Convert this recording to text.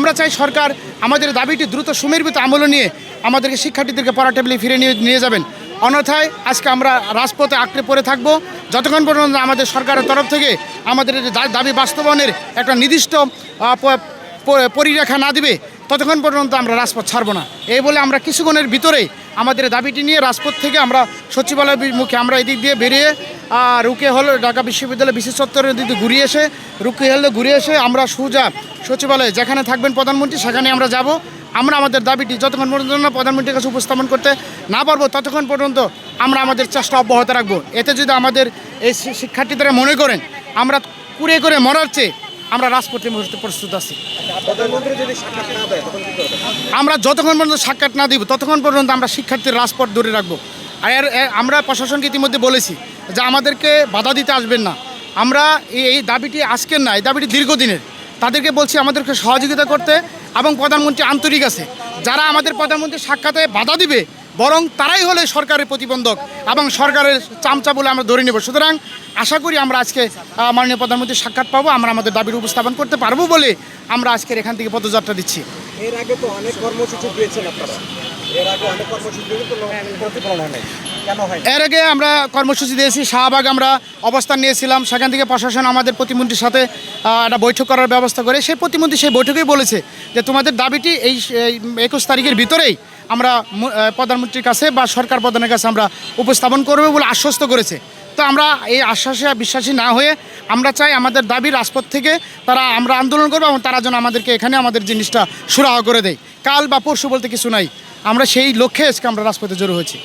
আমরা চাই সরকার আমাদের দাবিটি দ্রুত সুমেরবিত আমলে নিয়ে আমাদেরকে শিক্ষার্থীদেরকে পড়া টেবিলে ফিরে নিয়ে যাবেন। অন্যথায় আজকে আমরা রাজপথে আঁকড়ে পড়ে থাকবো যতক্ষণ পর্যন্ত আমাদের সরকারের তরফ থেকে আমাদের দাবি বাস্তবায়নের একটা নির্দিষ্ট পরিরেখা না দিবে ততক্ষণ পর্যন্ত আমরা রাজপথ ছাড়বো না। এই বলে আমরা কিছুক্ষণের ভিতরেই আমাদের দাবিটি নিয়ে রাজপথ থেকে আমরা সচিবালয় মুখে আমরা এদিক দিয়ে বেরিয়ে রুকে হল ঢাকা বিশ্ববিদ্যালয় বিশেষ চত্বরের দিক দিয়ে ঘুরে এসে আমরা সোজা সচিবালয়ে যেখানে থাকবেন প্রধানমন্ত্রী সেখানে আমরা যাব। আমরা আমাদের দাবিটি যতক্ষণ পর্যন্ত প্রধানমন্ত্রীর কাছে উপস্থাপন করতে না পারবো ততক্ষণ পর্যন্ত আমরা আমাদের চেষ্টা অব্যাহত রাখবো। এতে যদি আমাদের এই শিক্ষার্থীরা মনে করেন আমরা কুড়ে করে মরার চেয়ে আমরা রাজপথে প্রস্তুত আছি। আমরা যতক্ষণ পর্যন্ত সাক্ষাৎ না দিব ততক্ষণ পর্যন্ত আমরা শিক্ষার্থীর রাজপথ ধরে রাখবো। আর আমরা প্রশাসনকে ইতিমধ্যে বলেছি যে আমাদেরকে বাধা দিতে আসবেন না। আমরা এই দাবিটি আজকের না, এই দাবিটি দীর্ঘদিনের। তাদেরকে বলছি আমাদেরকে সহযোগিতা করতে এবং প্রধানমন্ত্রী আন্তরিক আছে। যারা আমাদের প্রধানমন্ত্রীর সাক্ষাতে বাধা দিবে বরং তারাই হলে সরকারের প্রতিবন্ধক এবং সরকারের চামচা বলে আমরা ধরে নেব। সুতরাং আশা করি আমরা আজকে মাননীয় প্রধানমন্ত্রীর সাক্ষাৎ পাবো, আমরা আমাদের দাবির উপস্থাপন করতে পারবো বলে আমরা আজকের এখান থেকে পদযাত্রা দিচ্ছি। এর আগে তো অনেক কর্মসূচি দিয়েছেন আপনারা, এর আগে আমরা কর্মসূচি দিয়েছি, শাহবাগ আমরা অবস্থান নিয়েছিলাম। সেখান থেকে প্রশাসন আমাদের প্রতিমন্ত্রীর সাথে একটা বৈঠক করার ব্যবস্থা করে সেই প্রতিমন্ত্রী সেই বৈঠকেই বলেছে যে তোমাদের দাবিটি এই 21 তারিখের ভিতরেই আমরা প্রধানমন্ত্রীর কাছে বা সরকার প্রধানের কাছে আমরা উপস্থাপন করবো বলে আশ্বস্ত করেছে। তো আমরা এই আশ্বাসে বিশ্বাসী না হয়ে আমরা চাই আমাদের দাবি রাজপথ থেকে আমরা আন্দোলন করবো এবং তারা যেন আমাদেরকে এখানে আমাদের জিনিসটা সুরাহা করে দেয়। কাল বা পরশু বলতে কিছু নাই, আমরা সেই লক্ষ্যে আজকে আমরা রাজপথে জড়ো হয়েছি।